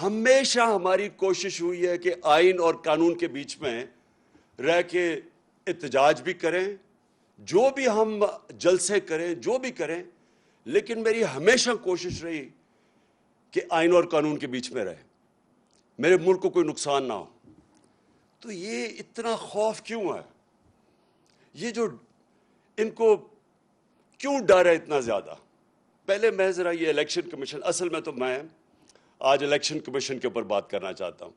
ہمیشہ ہماری کوشش ہوئی ہے کہ آئین اور قانون کے بیچ میں رہ کے احتجاج بھی کریں، جو بھی ہم جلسے کریں، جو بھی کریں، لیکن میری ہمیشہ کوشش رہی کہ آئین اور قانون کے بیچ میں رہے، میرے ملک کو کوئی نقصان نہ ہو۔ تو یہ اتنا خوف کیوں ہے؟ یہ جو ان کو کیوں ڈر ہے اتنا زیادہ؟ پہلے میں ذرا یہ الیکشن کمیشن، اصل میں تو میں آج الیکشن کمیشن کے اوپر بات کرنا چاہتا ہوں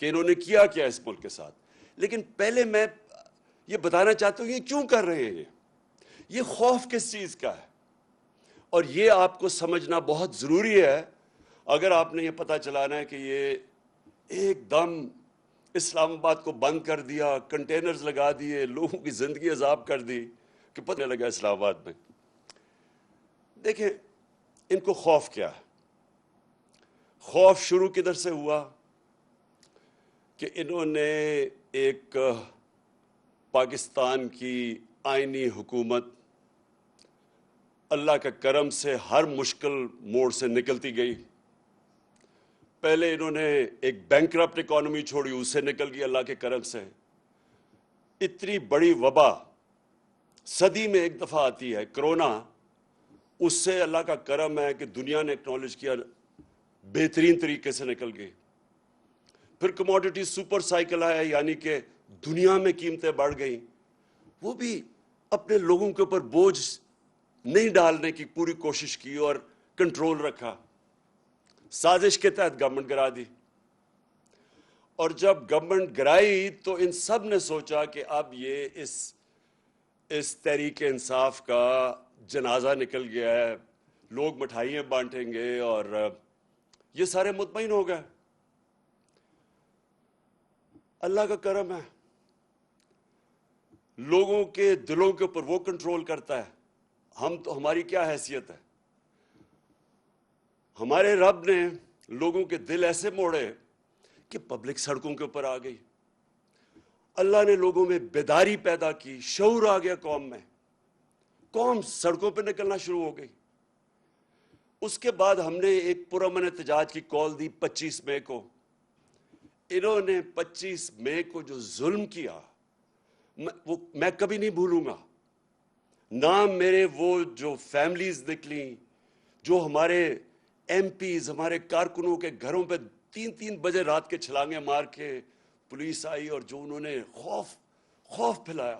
کہ انہوں نے کیا کیا اس ملک کے ساتھ، لیکن پہلے میں یہ بتانا چاہتا ہوں یہ کیوں کر رہے ہیں، یہ خوف کس چیز کا ہے، اور یہ آپ کو سمجھنا بہت ضروری ہے اگر آپ نے یہ پتہ چلانا ہے کہ یہ ایک دم اسلام آباد کو بند کر دیا، کنٹینرز لگا دیے، لوگوں کی زندگی عذاب کر دی کہ پتہ لگا اسلام آباد میں۔ دیکھیں ان کو خوف کیا ہے؟ خوف شروع کدھر سے ہوا کہ انہوں نے ایک پاکستان کی آئینی حکومت اللہ کا کرم سے ہر مشکل موڑ سے نکلتی گئی۔ پہلے انہوں نے ایک بینکرپٹ اکانومی چھوڑی، اس سے نکل گئی اللہ کے کرم سے۔ اتنی بڑی وبا صدی میں ایک دفعہ آتی ہے، کرونا، اس سے اللہ کا کرم ہے کہ دنیا نے اکنالج کیا، بہترین طریقے سے نکل گئی۔ پھر کموڈٹی سپر سائیکل آیا، یعنی کہ دنیا میں قیمتیں بڑھ گئیں، وہ بھی اپنے لوگوں کے اوپر بوجھ نہیں ڈالنے کی پوری کوشش کی اور کنٹرول رکھا، سازش کے تحت گورنمنٹ گرا دی۔ اور جب گورنمنٹ گرائی تو ان سب نے سوچا کہ اب یہ اس تحریک انصاف کا جنازہ نکل گیا ہے، لوگ مٹھائیاں بانٹیں گے، اور یہ سارے مطمئن ہو گئے۔ اللہ کا کرم ہے، لوگوں کے دلوں کے اوپر وہ کنٹرول کرتا ہے، ہماری کیا حیثیت ہے؟ ہمارے رب نے لوگوں کے دل ایسے موڑے کہ پبلک سڑکوں کے اوپر آ گئی، اللہ نے لوگوں میں بیداری پیدا کی، شعور آ گیا قوم میں، قوم سڑکوں پہ نکلنا شروع ہو گئی۔ اس کے بعد ہم نے ایک پرامن احتجاج کی کال دی 25 مئی کو۔ انہوں نے 25 مئی کو جو ظلم کیا وہ میں کبھی نہیں بھولوں گا۔ نہ میرے وہ جو فیملیز نکلیں، جو ہمارے ایم پیز، ہمارے کارکنوں کے گھروں پہ 3 بجے رات کے چھلانگیں مار کے پولیس آئی، اور جو انہوں نے خوف پھیلایا،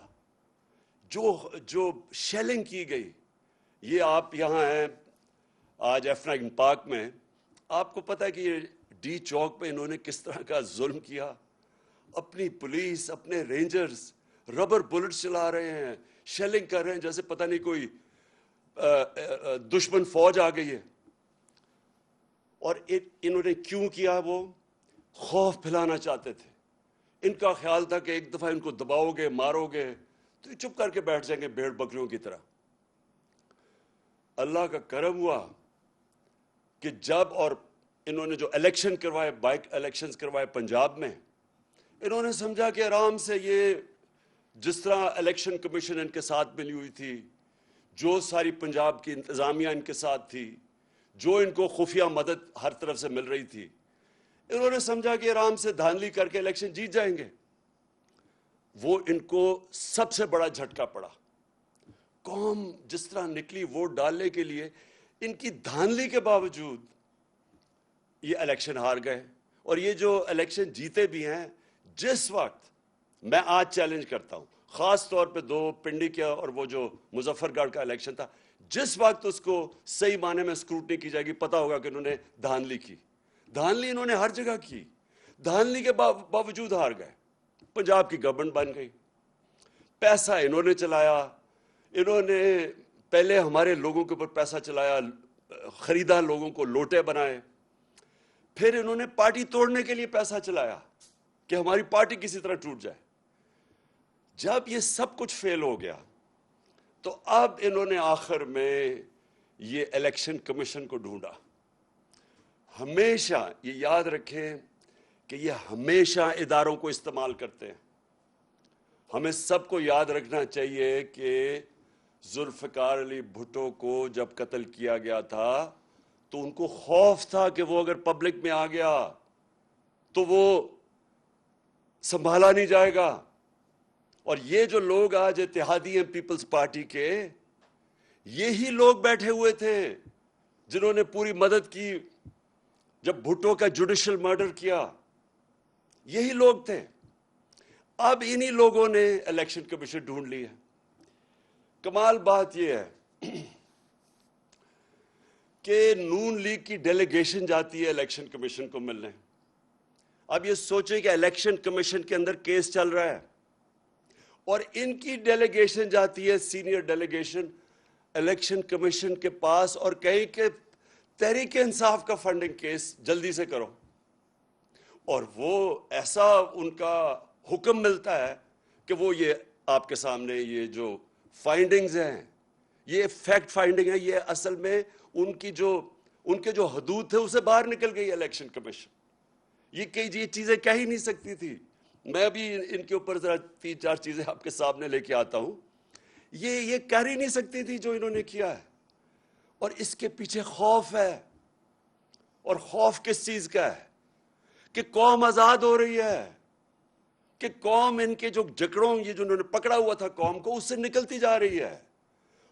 جو شیلنگ کی گئی۔ یہ آپ یہاں ہیں آج ایف9 پارک میں، آپ کو پتہ ہے کہ یہ ڈی چوک پہ انہوں نے کس طرح کا ظلم کیا، اپنی پولیس، اپنے رینجرز ربر بلٹس چلا رہے ہیں، شیلنگ کر رہے ہیں جیسے پتہ نہیں کوئی دشمن فوج آ گئی ہے۔ اور انہوں نے کیوں کیا؟ وہ خوف پھیلانا چاہتے تھے۔ ان کا خیال تھا کہ ایک دفعہ ان کو دباؤ گے، مارو گے تو یہ چپ کر کے بیٹھ جائیں گے بھیڑ بکریوں کی طرح۔ اللہ کا کرم ہوا کہ جب اور انہوں نے جو الیکشن کروائے، بائک الیکشنز کروائے پنجاب میں، انہوں نے سمجھا کہ آرام سے یہ جس طرح الیکشن کمیشن ان کے ساتھ ملی ہوئی تھی، جو ساری پنجاب کی انتظامیہ ان کے ساتھ تھی، جو ان کو خفیہ مدد ہر طرف سے مل رہی تھی، انہوں نے سمجھا کہ آرام سے دھاندلی کر کے الیکشن جیت جائیں گے۔ وہ ان کو سب سے بڑا جھٹکا پڑا۔ قوم جس طرح نکلی ووٹ ڈالنے کے لیے، ان کی دھاندلی کے باوجود یہ الیکشن ہار گئے۔ اور یہ جو الیکشن جیتے بھی ہیں، جس وقت میں آج چیلنج کرتا ہوں، خاص طور پہ 2 پنڈی کا اور وہ جو مظفر گڑھ کا الیکشن تھا، جس وقت اس کو صحیح معنی میں اسکروٹنی کی جائے گی، پتہ ہوگا کہ انہوں نے دھاندلی کی۔ دھاندلی انہوں نے ہر جگہ کی، دھاندلی کے باوجود ہار گئے۔ پنجاب کی گورنمنٹ بن گئی، پیسہ انہوں نے چلایا، انہوں نے پہلے ہمارے لوگوں کے اوپر پیسہ چلایا، خریدا، لوگوں کو لوٹے بنائے، پھر انہوں نے پارٹی توڑنے کے لیے پیسہ چلایا کہ ہماری پارٹی کسی طرح ٹوٹ جائے۔ جب یہ سب کچھ فیل ہو گیا تو اب انہوں نے آخر میں یہ الیکشن کمیشن کو ڈھونڈا۔ ہمیشہ یہ یاد رکھیں کہ یہ ہمیشہ اداروں کو استعمال کرتے ہیں۔ ہمیں سب کو یاد رکھنا چاہیے کہ ذوالفقار علی بھٹو کو جب قتل کیا گیا تھا تو ان کو خوف تھا کہ وہ اگر پبلک میں آ گیا تو وہ سنبھالا نہیں جائے گا. اور یہ جو لوگ آج اتحادی ہیں پیپلز پارٹی کے, یہی لوگ بیٹھے ہوئے تھے جنہوں نے پوری مدد کی جب بھٹو کا جوڈیشل مرڈر کیا. یہی لوگ تھے. اب انہی لوگوں نے الیکشن کمیشن ڈھونڈ لی ہے. کمال بات یہ ہے کہ نون لیگ کی ڈیلیگیشن جاتی ہے الیکشن کمیشن کو ملنے. اب یہ سوچیں کہ الیکشن کمیشن کے اندر کیس چل رہا ہے اور ان کی ڈیلیگیشن جاتی ہے, سینئر ڈیلیگیشن, الیکشن کمیشن کے پاس اور کہیں کہ تحریک انصاف کا فنڈنگ کیس جلدی سے کرو. اور وہ ایسا ان کا حکم ملتا ہے کہ وہ یہ آپ کے سامنے یہ جو فائنڈنگز ہیں, یہ فیکٹ فائنڈنگ ہے, یہ اصل میں ان کے جو حدود تھے اسے باہر نکل گئی الیکشن کمیشن. یہ چیزیں کہہ ہی نہیں سکتی تھی. میں ابھی ان کے اوپر ذرا 3-4 چیزیں آپ کے سامنے لے کے آتا ہوں. یہ کہہ ہی نہیں سکتی تھی جو انہوں نے کیا ہے. اور اس کے پیچھے خوف ہے. اور خوف کس چیز کا ہے؟ کہ قوم آزاد ہو رہی ہے, کہ قوم ان کے جو جکڑوں, یہ جو انہوں نے پکڑا ہوا تھا قوم کو, اس سے نکلتی جا رہی ہے.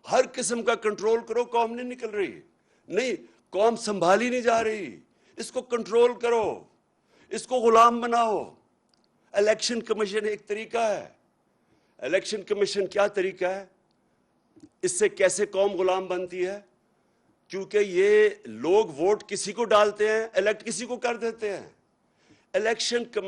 ہر قسم کا کنٹرول کرو, قوم نہیں نکل رہی. نہیں, قوم سنبھالی نہیں جا رہی. اس کو کنٹرول کرو, اس کو غلام بناؤ. الیکشن کمیشن ایک طریقہ ہے. الیکشن کمیشن کیا طریقہ ہے؟ اس سے کیسے قوم غلام بنتی ہے؟ کیونکہ یہ لوگ ووٹ کسی کو ڈالتے ہیں, الیکٹ کسی کو کر دیتے ہیں. الیکشن